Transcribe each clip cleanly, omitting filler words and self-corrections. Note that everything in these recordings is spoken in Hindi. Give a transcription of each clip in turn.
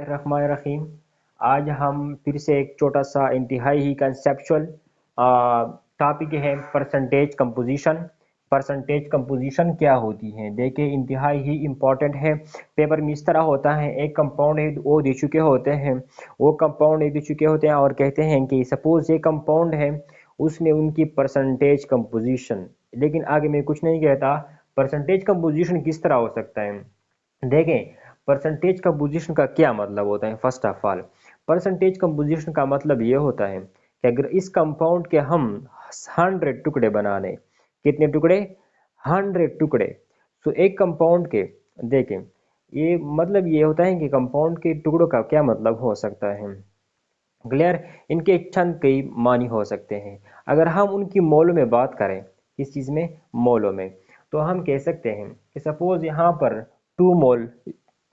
रहमान रहीम। आज हम फिर से एक छोटा सा इंतहाई ही कंसेप्चुअल टॉपिक है परसेंटेज कंपोजिशन। परसेंटेज कंपोजिशन क्या होती है, देखिए इंतहाई ही इम्पोर्टेंट है। पेपर में इस तरह होता है, एक कंपाउंड है वो दे चुके होते हैं, वो कंपाउंड दे चुके होते हैं और कहते हैं कि सपोज ये कंपाउंड है, उसमें उनकी परसेंटेज कंपोजिशन। लेकिन आगे मैं कुछ नहीं कहता, परसेंटेज कंपोजिशन किस तरह हो सकता है। देखें परसेंटेज कंपोजिशन का क्या मतलब होता है। First of all percentage composition का मतलब ये होता है कि अगर इस कंपाउंड के हम 100 टुकड़े बना लें, कितने टुकड़े, 100 टुकड़े। तो एक कंपाउंड के, देखें ये मतलब ये होता है कि कंपाउंड के टुकड़ों का क्या मतलब हो सकता है। क्लियर, इनके चंद कई मानी हो सकते हैं। अगर हम उनकी मोलों में बात करें, किस चीज़ में, मोलों में, तो हम कह सकते हैं कि सपोज यहाँ पर 2 mole,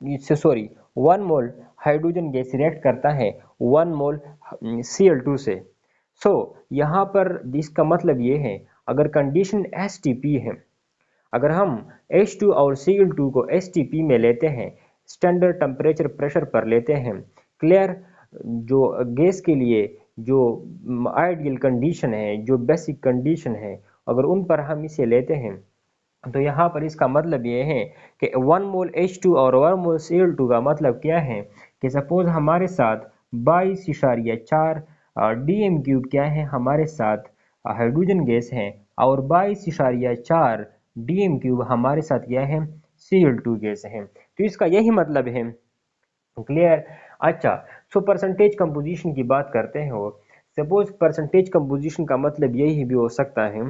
sorry 1 mole hydrogen gas react करता है 1 मोल Cl2 से। सो यहाँ पर इसका मतलब ये है, अगर कंडीशन STP है, अगर हम H2 और Cl2 को STP में लेते हैं, स्टैंडर्ड टेम्परेचर प्रेशर पर लेते हैं, क्लियर, जो गैस के लिए जो आइडियल कंडीशन है, जो बेसिक कंडीशन है, अगर उन पर हम इसे लेते हैं, तो यहाँ पर इसका मतलब ये है कि 1 मोल H2 और 1 मोल Cl2 का मतलब क्या है कि सपोज हमारे साथ 22.4 DM³ क्या है, हमारे साथ हाइड्रोजन गैस है, और 22.4 DM³ हमारे साथ क्या है, Cl2 गैस है। तो इसका यही मतलब है। क्लियर। अच्छा, सो परसेंटेज कंपोजिशन की बात करते हैं। वो सपोज परसेंटेज कंपोजिशन का मतलब यही भी हो सकता है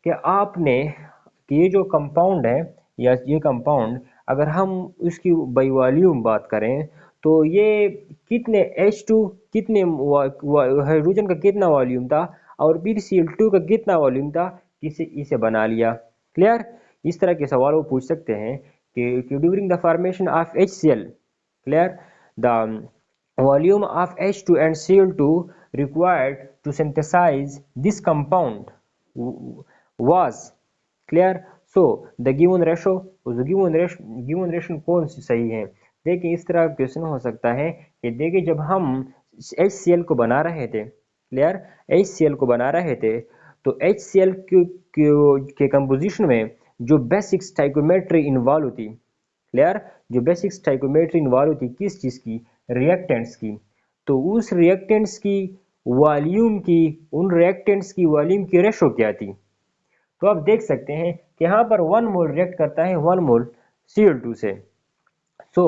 कि आपने, कि ये जो कंपाउंड है या ये कंपाउंड, अगर हम उसकी बाई वॉल्यूम बात करें, तो ये कितने H2, कितने हाइड्रोजन का कितना वॉल्यूम था, और फिर Cl2 का कितना वॉल्यूम था, किसे इसे बना लिया। क्लियर, इस तरह के सवाल वो पूछ सकते हैं कि during the formation of HCl, clear, the volume of H2 and Cl2 required to synthesize this compound was, clear, so the given ratio, given ratio कौन सी सही है। देखिए इस तरह क्वेश्चन हो सकता है कि देखिए जब हम HCl को बना रहे थे, क्लियर, HCl को बना रहे थे, तो HCl के कंपोजिशन में जो बेसिक स्टाइकोमेट्री इन्वॉल्व होती, क्लियर, जो बेसिक स्टाइकोमेट्री इन्वॉल्व होती किस चीज़ की, रिएक्टेंट्स की। तो उस रिएक्टेंट्स की वॉल्यूम की, उन रिएक्टेंट्स की वॉल्यूम की रेशो क्या थी। तो आप देख सकते हैं कि यहाँ पर 1 मोल रिएक्ट करता है 1 मोल Cl2 से। So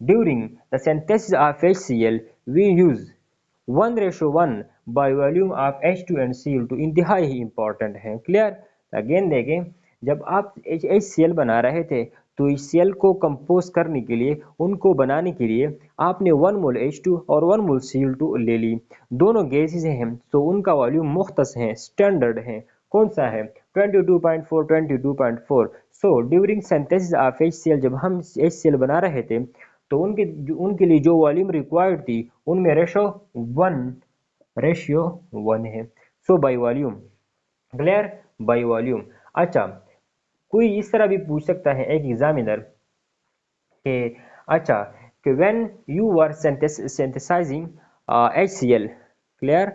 during the synthesis of HCl we use 1:1 by volume of H2 and Cl2, इंतहाई ही इंपॉर्टेंट है। क्लियर, अगेन देखें, जब आप HCl बना रहे थे, तो HCl को कंपोज करने के लिए, उनको बनाने के लिए आपने 1 मोल H2 और 1 मोल Cl2 ले ली। दोनों गैसेज हैं तो उनका वॉल्यूम मुख्तस है, स्टैंडर्ड है। कौन सा है, 22.4, 22.4। So during synthesis of HCl, जब हम HCl बना रहे थे, तो उनके लिए जो वॉल्यूम रिक्वायर्ड थी, उनमें रेशियो 1 है। So by volume, clear, by volume. अच्छा, कोई इस तरह भी पूछ सकता है एक एग्जामिनर कि अच्छा, कि when you were synthesizing HCl, clear,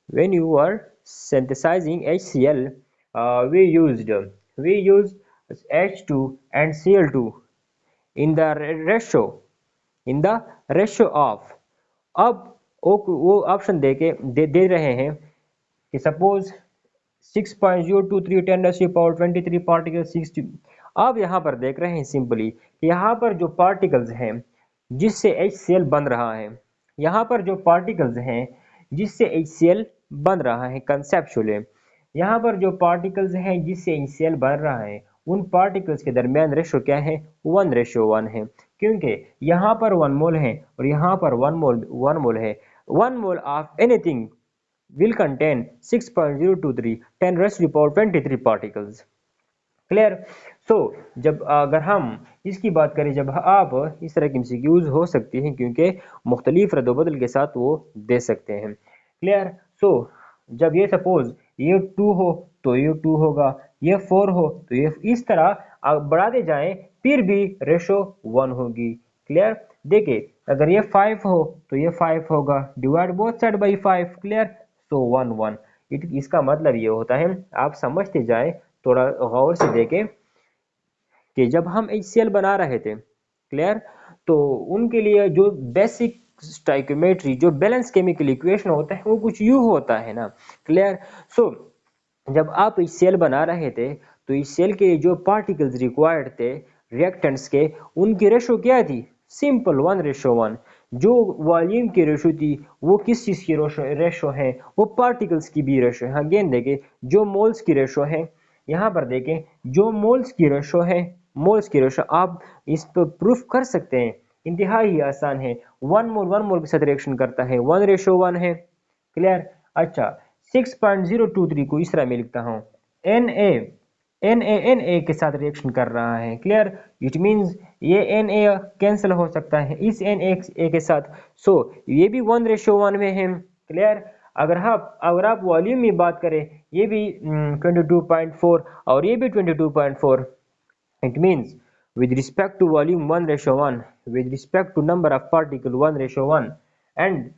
when you were synthesizing HCl, we used H2 and Cl2 in the ratio, in the ratio of. अब वो ऑप्शन दे रहे हैं कि सपोज 6.023 10⁻23 पार्टिकल 60। अब यहाँ पर देख रहे हैं सिंपली, यहाँ पर जो पार्टिकल्स हैं जिससे HCl बन रहा है, यहाँ पर जो पार्टिकल्स हैं जिससे HCl बन रहा है, कंसेप्चुअल है, यहाँ पर जो पार्टिकल्स हैं जिससे HCl बन रहा है, उन पार्टिकल्स के दरमियान रेशो क्या है, 1:1 है। क्योंकि यहाँ पर 1 मोल है और यहाँ पर 1 मोल है। 1 mole of anything will contain 6.023 10⁻23 particles। Clear. So जब अगर हम इसकी बात करें, जब आप इस तरह की एमसीक्यूज हो सकती हैं, क्योंकि मुख्तलिफ रद्दबदल के साथ वो दे सकते हैं। क्लियर। सो जब ये सपोज ये 2 हो तो ये 2 होगा, ये 4 हो तो ये, इस तरह बढ़ाते जाएं फिर भी रेशो 1 होगी। क्लियर। देखिए अगर ये 5 हो तो ये 5 होगा, divide both side by 5, clear. So 1 1, इसका मतलब ये होता है, आप समझते जाएं, थोड़ा गौर से देखें कि जब हम HCl बना रहे थे, क्लियर, तो उनके लिए जो बेसिक स्टाइकोमेट्री, जो बैलेंस केमिकल इक्वेशन होता है वो कुछ यूं होता है ना, क्लियर। सो जब आप HCl बना रहे थे तो HCl के जो पार्टिकल्स रिक्वायर्ड थे रिएक्टेंट्स के, उनकी रेशो क्या थी, सिंपल 1:1। जो वॉल्यूम की रेशो थी वो किस चीज़ की रेशो है, वो पार्टिकल्स की भी रेशो है। अगेन देखें, जो मोल्स की रेशो है, यहाँ पर देखें जो मोल्स की रेशो है, मोल्स की रेशो आप इस पर प्रूफ कर सकते हैं, इंतहाई ही आसान है। 1 मोल के साथ रिएक्शन करता है, 1:1 है, क्लियर। अच्छा, 6.023 को इस तरह में लिखता हूँ, Na के साथ रिएक्शन कर रहा है, क्लियर। इट मींस ये Na कैंसिल हो सकता है इस Na के साथ, सो ये भी 1:1 में है, क्लियर। अगर आप वॉल्यूम में बात करें, ये भी 22.4 और ये भी 22.4, it means with respect to volume 1:1, with respect to number of particle 1:1, and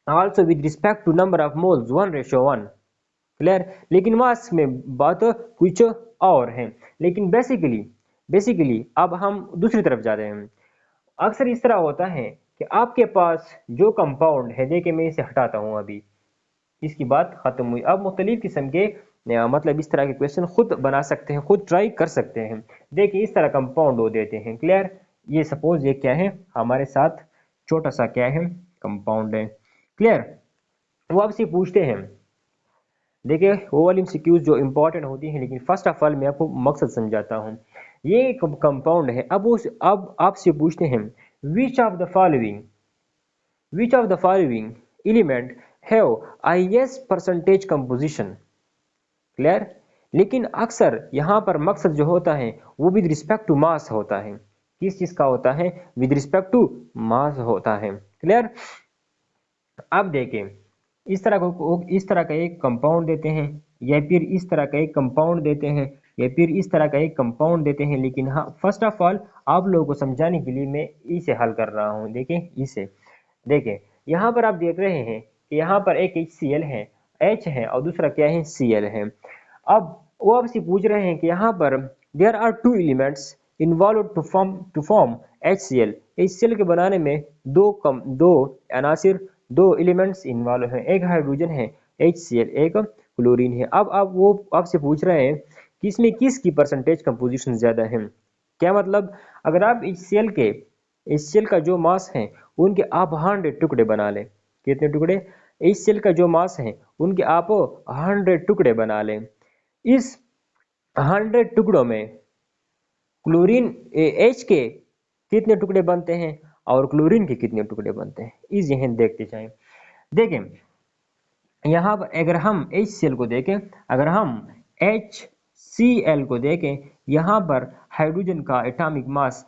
also with respect to number of moles 1:1, clear. लेकिन मास में बात कुछ और है। लेकिन बेसिकली अब हम दूसरी तरफ जाते हैं। अक्सर इस तरह होता है कि आपके पास जो कंपाउंड है, देखिए मैं इसे हटाता हूं, अभी इसकी बात खत्म हुई। अब मुख्तलिफ किस्म के मतलब इस तरह के क्वेश्चन खुद बना सकते हैं, खुद ट्राई कर सकते हैं। देखिए इस तरह कंपाउंड हो देते हैं, क्लियर। ये सपोज ये क्या है हमारे साथ, छोटा सा क्या है, कंपाउंड है, क्लियर। वो आपसे पूछते हैं, देखिए वो वाली एमसीक्यूज जो इंपॉर्टेंट होती हैं, लेकिन फर्स्ट ऑफ ऑल मैं आपको मकसद समझाता हूँ। ये कंपाउंड है, अब आपसे पूछते हैं, विच of the following element have highest percentage composition, clear. लेकिन अक्सर यहाँ पर मकसद जो होता है वो विद रिस्पेक्ट टू मास होता है। किस चीज का होता है, विद रिस्पेक्ट टू मास होता है, क्लियर। अब देखें, इस तरह का एक कंपाउंड देते हैं, या फिर इस तरह का एक कंपाउंड देते हैं, या फिर इस तरह का एक कंपाउंड देते हैं। लेकिन हाँ, फर्स्ट ऑफ ऑल आप लोगों को समझाने के लिए मैं इसे हल कर रहा हूँ। देखें इसे, देखें यहाँ पर आप देख रहे हैं कि यहाँ पर एक HCl है, H है, और दूसरा क्या है, Cl है। अब वो आपसे पूछ रहे हैं कि यहाँ पर there are two elements involve to form HCl। HCl के बनाने में दो अनासिर, दो एलिमेंट्स इन्वॉल्व हैं, एक हाइड्रोजन है HCl, एक क्लोरीन है। अब वो आपसे पूछ रहे हैं कि इसमें किसकी परसेंटेज कंपोजिशन ज्यादा है। क्या मतलब, अगर आप HCl का जो मास है उनके आप 100 टुकड़े बना लें, कितने टुकड़े, HCl का जो मास है उनके आप 100 टुकड़े बना लें, इस 100 टुकड़ों में क्लोरीन H के कितने टुकड़े बनते हैं और क्लोरीन के कितने टुकड़े बनते हैं, इस यह देखते जाएं। देखें यहाँ पर अगर हम HCl को देखें, अगर हम HCl को देखें, यहाँ पर हाइड्रोजन का एटॉमिक मास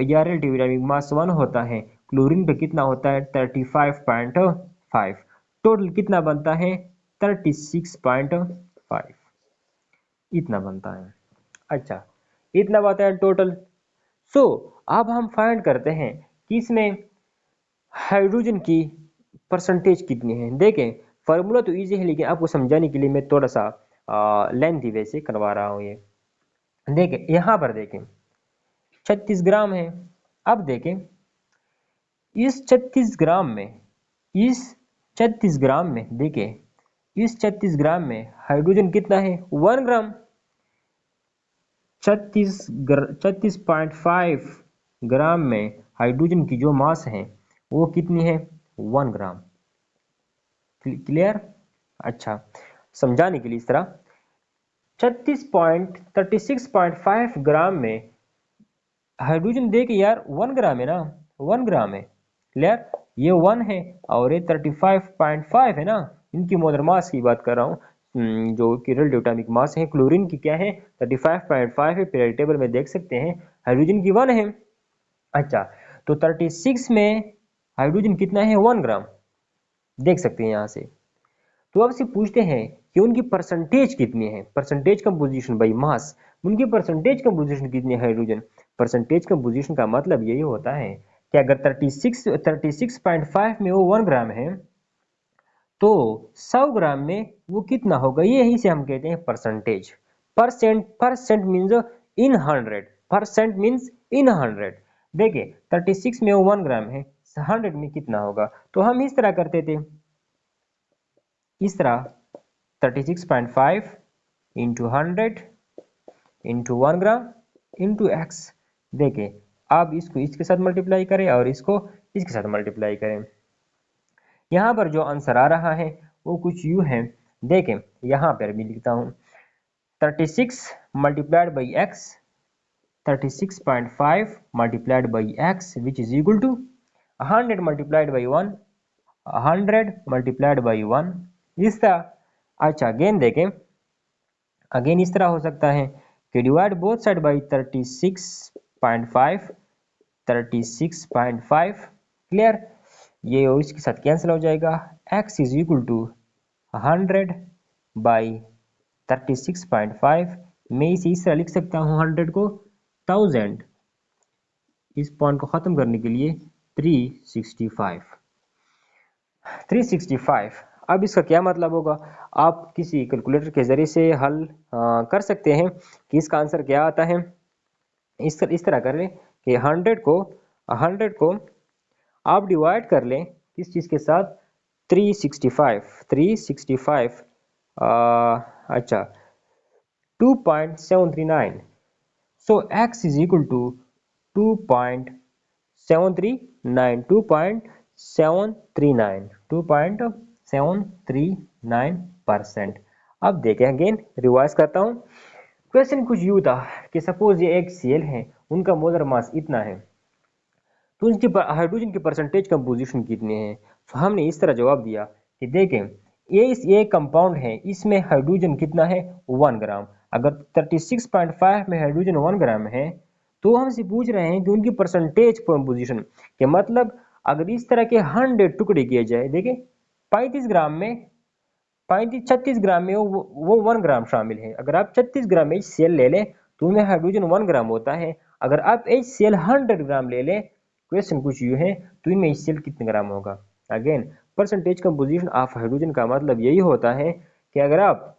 या रिलेटिव एटॉमिक मास 1 होता है, क्लोरीन पे कितना होता है 35.5, टोटल कितना बनता है 36.5, इतना बनता है। अच्छा, इतना बनता है टोटल। सो अब हम फाइंड करते हैं कि इसमें हाइड्रोजन की परसेंटेज कितनी है। देखें फार्मूला तो इजी है, लेकिन आपको समझाने के लिए मैं थोड़ा सा लेंथी वे से करवा रहा हूँ ये। देखें यहाँ पर देखें 36 ग्राम है। अब देखें इस 36 ग्राम में, इस 36 ग्राम में देखें, इस 36 ग्राम में हाइड्रोजन कितना है 1 ग्राम। 36.5 ग्राम में हाइड्रोजन की जो मास है वो कितनी है 1 ग्राम, क्लियर। अच्छा, समझाने के लिए इस तरह 36.5 ग्राम में हाइड्रोजन देखिए यार 1 ग्राम है ना, 1 ग्राम है, क्लियर। ये 1 है और ये 35.5 है ना, इनकी मोलर मास की बात कर रहा हूँ, जो कि रिलेटिव एटॉमिक मास है। क्लोरीन की क्या है 35.5 है, पीरियड टेबल में देख सकते हैं, हाइड्रोजन की 1 है। अच्छा, तो 36 में हाइड्रोजन कितना है 1 ग्राम, देख सकते हैं यहाँ से। तो अब से पूछते हैं कि उनकी परसेंटेज कितनी है, परसेंटेज कंपोजिशन बाई मास, उनकी परसेंटेज कंपोजिशन कितनी है हाइड्रोजन। परसेंटेज कंपोजिशन का मतलब यही होता है कि अगर 36.5 में वो 1 ग्राम है तो 100 ग्राम में वो कितना होगा, यही से हम कहते हैं percentage. Percent means in 100, percent means in 100। देखिए 36 में वो 1 ग्राम है, 100 में कितना होगा, तो हम इस तरह करते थे, इस तरह 36.5 into 100 into 1 gram into x. देखिए आप इसको इसके साथ मल्टीप्लाई करें और इसको इसके साथ मल्टीप्लाई करें, यहाँ पर जो आंसर आ रहा है वो कुछ यूँ है। देखें यहाँ पर भी लिखता हूँ 36 multiplied by X, 36.5 multiplied by X which is equal to 100 multiplied by 1, 100 multiplied by 1, इस तरह। अच्छा अगेन देखें, अगेन इस तरह हो सकता है कि divide both side by 36.5, 36.5 clear, ये और इसके साथ कैंसिल हो जाएगा। x is equal to 100 by 36.5, मैं इसे इस तरह लिख सकता हूँ 100 को 1000, इस पॉइंट को ख़त्म करने के लिए 365। अब इसका क्या मतलब होगा, आप किसी कैलकुलेटर के ज़रिए से हल कर सकते हैं कि इसका आंसर क्या आता है। इस तरह कर लें कि 100 को आप डिवाइड कर लें किस चीज़ के साथ, 365 अच्छा 2.739, सो x इज इक्वल टू 2.739%। अब देखें अगेन रिवाइज करता हूँ, क्वेश्चन कुछ यूँ था कि सपोज ये एक सेल है, उनका मोलर मास इतना है, तो उनकी हाइड्रोजन की परसेंटेज कंपोजिशन कितनी है। तो हमने इस तरह जवाब दिया कि देखें ये कंपाउंड है, इसमें हाइड्रोजन कितना है 1 ग्राम। अगर 36.5 में हाइड्रोजन 1 ग्राम है तो हमसे पूछ रहे हैं कि उनकी परसेंटेज कंपोजिशन के मतलब अगर इस तरह के 100 टुकड़े किए जाए, देखें 36 ग्राम में वो 1 ग्राम शामिल है। अगर आप 36 ग्राम एच सी एल ले लें तो उनमें हाइड्रोजन 1 ग्राम होता है। अगर आप एच सी एल 100 ग्राम ले लें, क्वेश्चन कुछ यूँ है, तो इनमें एच सी एल कितने ग्राम होगा। Again percentage composition of hydrogen का मतलब यही होता है कि अगर आप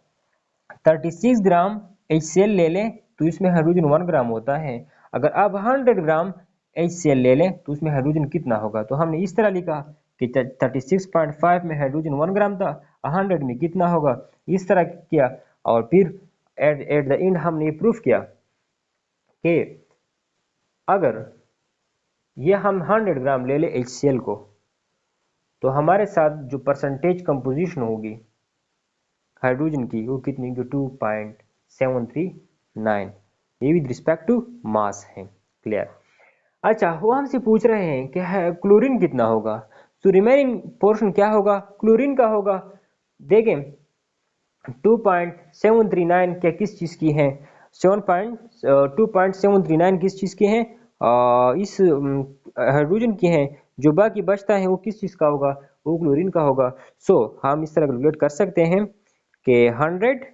36 ग्राम HCl ले लें तो इसमें हाइड्रोजन 1 ग्राम होता है। अगर आप 100 ग्राम HCl ले लें तो उसमें हाइड्रोजन कितना होगा। तो हमने इस तरह लिखा कि 36.5 में हाइड्रोजन 1 ग्राम था, 100 में कितना होगा, इस तरह किया। और फिर एट द एंड हमने ये प्रूफ किया कि अगर ये हम 100 ग्राम ले लें HCl को, तो हमारे साथ जो परसेंटेज कंपोजिशन होगी हाइड्रोजन की वो कितनी होगी 2.739, ये विद रिस्पेक्ट टू मास है। क्लियर। अच्छा वो हमसे पूछ रहे हैं कि क्लोरीन कितना होगा, तो रिमेनिंग पोर्शन क्या होगा, क्लोरीन का होगा। देखें 2.739 क्या किस चीज़ की है, 2.739 किस चीज़ की है, इस हाइड्रोजन की है। जो बाकी बचता है वो किस चीज़ का होगा, वो क्लोरीन का होगा। सो हम इस तरह कैलकुलेट कर सकते हैं कि 100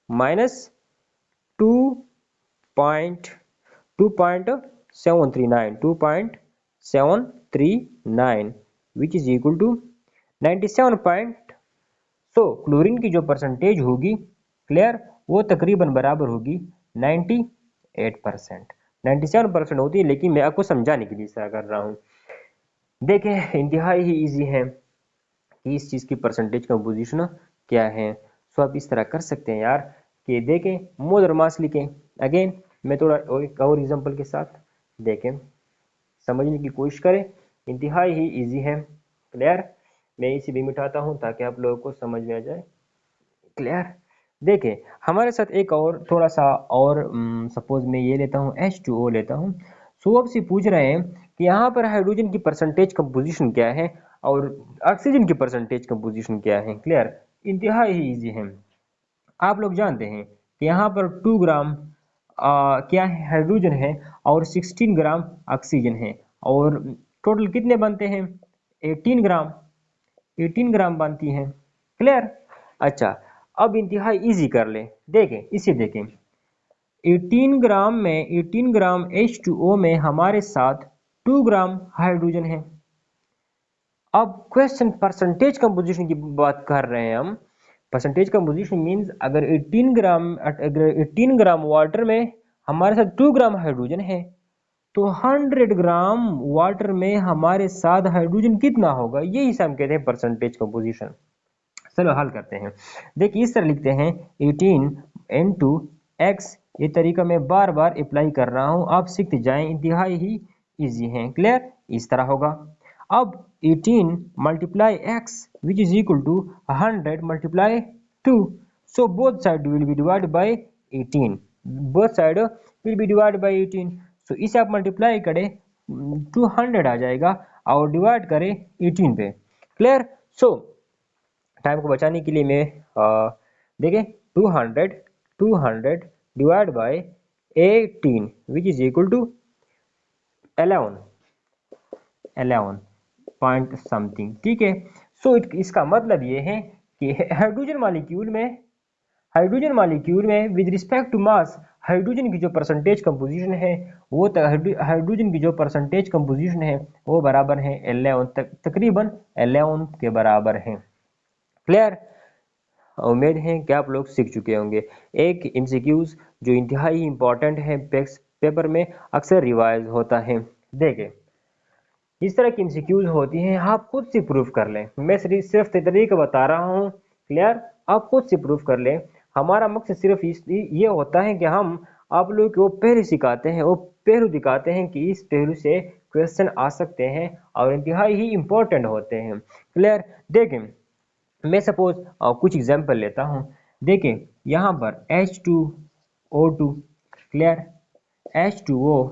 minus 2.739 which is equal to 97 so chlorine की जो परसेंटेज होगी क्लियर वो तकरीबन बराबर होगी 98%। 97% होती है, लेकिन मैं आपको समझाने के लिए इस तरह कर रहा हूँ। देखें इंतहाई ही इजी है कि इस चीज़ की परसेंटेज कंपोजिशन क्या है। सो आप इस तरह कर सकते हैं यार कि देखें मोलर मास लिखें। अगेन मैं थोड़ा एक और एग्जांपल के साथ देखें, समझने की कोशिश करें, इंतहाई ही इजी है। क्लियर। मैं इसी भी मिटाता हूँ ताकि आप लोगों को समझ में आ जाए। क्लियर। देखें हमारे साथ एक और थोड़ा सा और सपोज मैं ये लेता हूँ H2O लेता हूँ। सो आपसे पूछ रहे हैं कि यहाँ पर हाइड्रोजन की परसेंटेज कंपोजिशन क्या है और ऑक्सीजन की परसेंटेज कंपोजिशन क्या है। क्लियर। इंतहाई ही इजी है। आप लोग जानते हैं कि यहाँ पर 2 ग्राम क्या है हाइड्रोजन है और 16 ग्राम ऑक्सीजन है, और टोटल कितने बनते हैं 18 ग्राम बनती हैं। क्लियर। अच्छा अब इंतहाई इजी कर लें, देखें इसे देखें 18 ग्राम में 18 ग्राम H2O में हमारे साथ 2 ग्राम हाइड्रोजन है। अब क्वेश्चन परसेंटेज कंपोजिशन की बात कर रहे हैं हम। परसेंटेज कंपोजिशन मींस अगर 18 ग्राम वाटर में हमारे साथ 2 ग्राम हाइड्रोजन है तो 100 ग्राम वाटर में हमारे साथ हाइड्रोजन कितना होगा, यही हम कहते हैं परसेंटेज कंपोजिशन। चलो हल करते हैं। देखिए इस तरह लिखते हैं 18 इंटू एक्स। ये तरीका मैं बार बार अप्लाई कर रहा हूं, आप सीखते जाएं, इंतहाई ही इजी है। क्लियर, इस तरह होगा। अब 18 multiply X which is equal to 100 multiply 2, so both side will be divide by 18, both side will be divide by 18। So इसे आप मल्टीप्लाई करें 200 आ जाएगा और डिवाइड करें 18 पे। क्लियर। सो टाइम को बचाने के लिए मैं देखें 200 divide by 18 which is equal to 11 point something. ठीक है। सो इसका मतलब ये है कि हाइड्रोजन मॉलिक्यूल में with respect to mass hydrogen की जो परसेंटेज कंपोजिशन है वो हाइड्रोजन की जो परसेंटेज कंपोजिशन है वो बराबर है 11 तकरीबन 11 के बराबर है। क्लियर। उम्मीद है कि आप लोग सीख चुके होंगे। एक एमसीक्यूज जो इंतहाई इंपॉर्टेंट है, पेपर में अक्सर रिवाइज होता है। देखें इस तरह की एमसीक्यूज होती हैं, आप खुद से प्रूफ कर लें, मैं सिर्फ तरीका बता रहा हूँ। क्लियर, आप खुद से प्रूफ कर लें। हमारा मकसद सिर्फ ये होता है कि हम आप लोग को पहलू सिखाते हैं, वो पहलू दिखाते हैं कि इस पहलू से क्वेश्चन आ सकते हैं और इंतहाई ही इंपॉर्टेंट होते हैं। क्लियर। देखें मैं सपोज कुछ एग्जांपल लेता हूं। देखें यहां पर H2O2, clear, H2O,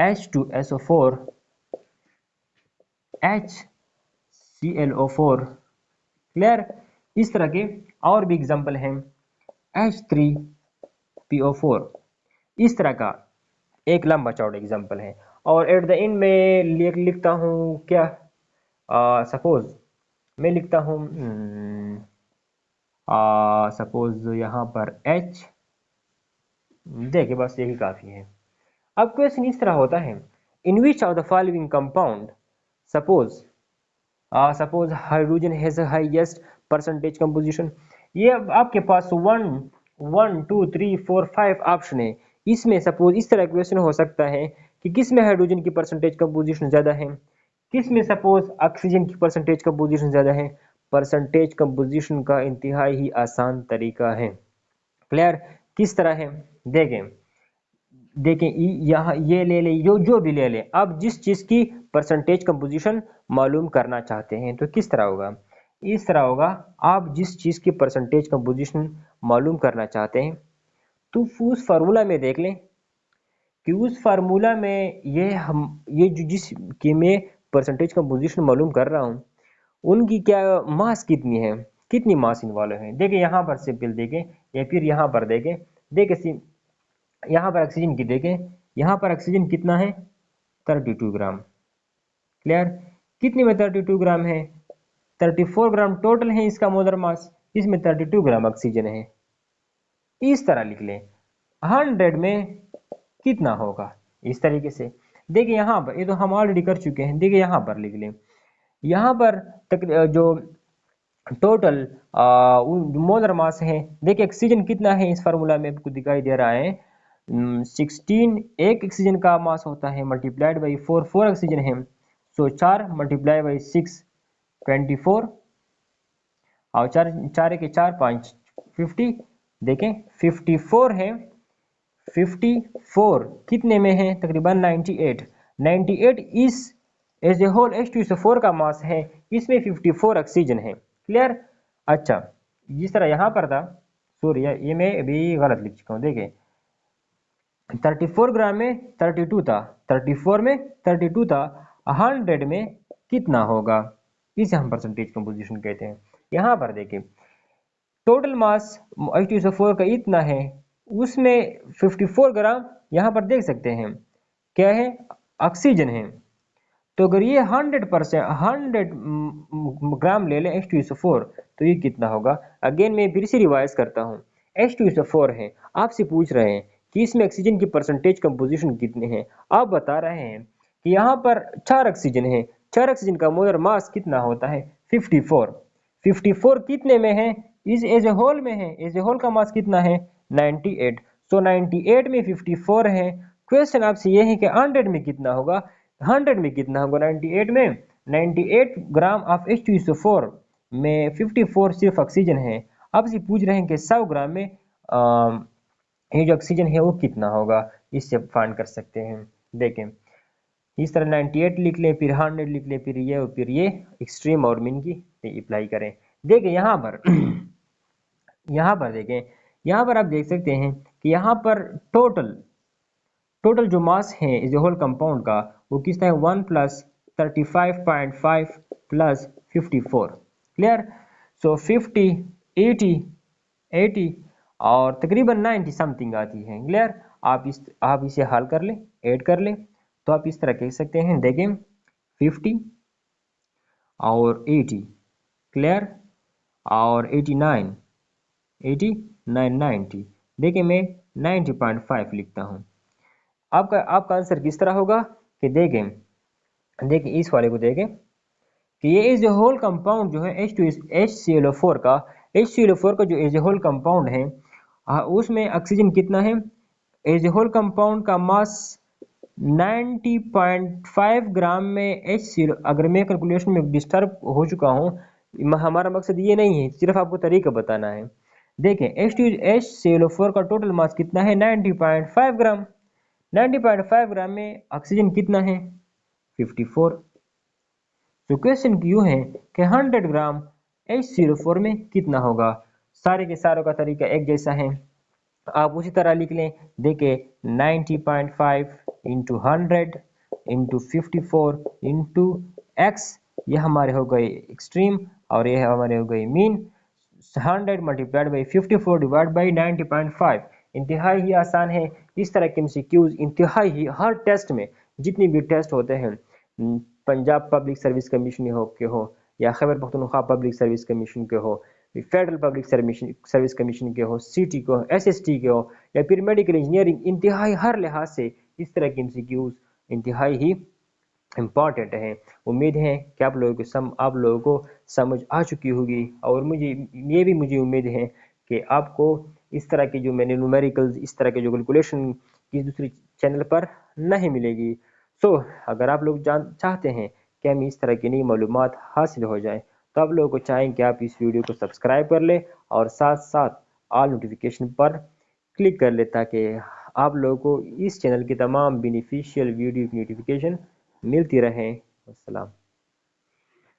H2SO4, HClO4, clear. इस तरह के और भी एग्जांपल हैं, H3PO4। इस तरह का एक लंबा चौड़ा एग्जांपल है। और एट द एंड में लिखता हूं क्या, सपोज मैं लिखता हूं सपोज यहाँ पर H। देखिए बस यही काफी है। अब क्वेश्चन इस तरह होता है, in which of the following compound suppose hydrogen has highest percentage composition. ये आपके पास 1 1 2 3 4 5 ऑप्शन है। इसमें सपोज इस तरह क्वेश्चन हो सकता है कि किस में हाइड्रोजन की परसेंटेज कंपोजिशन ज्यादा है, किस में सपोज ऑक्सीजन की परसेंटेज कंपोजिशन ज्यादा है। परसेंटेज कंपोजिशन का इंतहाई ही आसान तरीका है। क्लियर, किस तरह है देखें। देखें यहाँ ये ले ले, जो भी ले ले, आप जिस चीज की परसेंटेज कंपोजिशन मालूम करना चाहते हैं तो किस तरह होगा, इस तरह होगा। आप जिस चीज की परसेंटेज कंपोजिशन मालूम करना चाहते हैं तो उस फार्मूला में देख लें कि उस फार्मूला में ये जो जिस की मैं परसेंटेज कंपोजिशन मालूम कर रहा हूँ उनकी क्या मास कितनी है, कितनी मास इन्वॉल्व है। देखिए यहाँ पर सिंपल देखें या फिर यहाँ पर देखें, देखिए यहाँ पर ऑक्सीजन की देखें, यहाँ पर ऑक्सीजन कितना है 32 ग्राम। क्लियर, कितने में 32 ग्राम है, 34 ग्राम टोटल है इसका मोलर मास, इसमें 32 ग्राम ऑक्सीजन है। इस तरह लिख लें 100 में कितना होगा, इस तरीके से। देखिए यहाँ पर ये तो हम ऑलरेडी कर चुके हैं, देखिए यहाँ पर लिख लें। यहाँ पर जो टोटल मोलर मास है, देखिए ऑक्सीजन कितना है इस फार्मूला में आपको दिखाई दे रहा है 16। एक ऑक्सीजन का मास होता है मल्टीप्लाइड बाई 4, 4 ऑक्सीजन है, सो 4 मल्टीप्लाई बाई 6 24 और 4 4 के 4 5 50। देखें 54 है, 54 कितने में है तकरीबन 98 इस एज ए होल H2SO4 का मास है, इसमें 54 ऑक्सीजन है। क्लियर। अच्छा जिस तरह यहाँ पर था, सॉरी ये मैं अभी गलत लिख चुका हूँ। देखिए 34 ग्राम में 32 था, 34 में 32 था, 100 में कितना होगा, इसे हम परसेंटेज कंपोजिशन कहते हैं। यहाँ पर देखिए टोटल मास H2SO4 का इतना है, उसमें 54 ग्राम यहाँ पर देख सकते हैं क्या है, ऑक्सीजन है। तो अगर ये 100 ग्राम ले लें H2SO4 तो ये कितना होगा। अगेन मैं फिर से रिवाइज करता हूँ, H2SO4 है, आपसे पूछ रहे हैं कि इसमें ऑक्सीजन की परसेंटेज कंपोजिशन कितने हैं। आप बता रहे हैं कि यहाँ पर 4 ऑक्सीजन है, 4 ऑक्सीजन का मोलर मास कितना होता है 54। 54 कितने में है, इस एज ए होल में है, एज ए होल का मास कितना है 98। सो 98 में 54 है। क्वेश्चन आपसे ये है कि 100 में कितना होगा, 100 में कितना होगा 98 में, 98 ग्राम ऑफ H2SO4 में 54 सिर्फ ऑक्सीजन है। आपसे पूछ रहे हैं कि 100 ग्राम में ये जो ऑक्सीजन है वो कितना होगा, इससे फाइंड कर सकते हैं। देखें इस तरह 98 लिख लें, फिर 100 लिख लें, फिर ये एक्सट्रीम और मिन की अप्लाई करें। देखें यहाँ पर यहाँ पर देखें, यहाँ पर आप देख सकते हैं कि यहाँ पर टोटल जो मास है इस होल कंपाउंड का वो कितना है 1 प्लस 35.5 प्लस 54। क्लियर। सो 50 80 और तकरीबन 90 समथिंग आती है। क्लियर। आप इसे हल कर लें, ऐड कर लें, तो आप इस तरह कह सकते हैं। देखें 50 और 80 क्लियर, और 89 90। देखिए मैं 90.5 लिखता हूँ। आपका आंसर किस तरह होगा कि देखें इस वाले को देखें कि ये इज होल कंपाउंड जो है HClO4 का, HClO4 का जो एज होल कंपाउंड है उसमें ऑक्सीजन कितना है, एज होल कंपाउंड का मास 90.5 ग्राम में HCl। अगर मैं कैलकुलेशन में डिस्टर्ब हो चुका हूँ, हमारा मकसद ये नहीं है, सिर्फ आपको तरीका बताना है। देखें HClO4 का टोटल मास कितना है 90.5 ग्राम, 90.5 ग्राम में ऑक्सीजन कितना है 54। तो क्वेश्चन यूं है कि 100 ग्राम HClO4 में कितना होगा। सारे के सारों का तरीका एक जैसा है, आप उसी तरह लिख लें। देखिए 90.5 इंटू 100 इंटू 54 इंटू एक्स, ये हमारे हो गए एक्सट्रीम और ये हमारे हो गए mean. 100 multiplied by 54 divide by 90.5। इंतहाई ही आसान है। इस तरह के एमसीक्यूज इंतहाई ही हर टेस्ट में, जितनी भी टेस्ट होते हैं, पंजाब पब्लिक सर्विस कमीशन के हो या Khyber Pakhtunkhwa public service commission के हो, फेडरल पब्लिक सर्विस कमीशन के हो, सिटी के हो, एसएसटी के हो, या फिर मेडिकल इंजीनियरिंग, इंतहाई हर लिहाज से इस तरह के एमसीक्यूज इंतहाई ही इम्पॉर्टेंट है। उम्मीद है कि आप लोगों को समझ आ चुकी होगी, और मुझे उम्मीद है कि आपको इस तरह के जो मैंने न्यूमेरिकल्स, इस तरह के जो कैलकुलेशन किसी दूसरी चैनल पर नहीं मिलेगी। सो अगर आप लोग चाहते हैं कि हमें इस तरह की नई मालूमात हासिल हो जाए, तो आप लोगों को चाहें कि आप इस वीडियो को सब्सक्राइब कर लें और साथ साथ ऑल नोटिफिकेशन पर क्लिक कर लें, ताकि आप लोगों को इस चैनल की तमाम बेनिफिशियल वीडियो की नोटिफिकेशन मिलती रहे। अस्सलाम।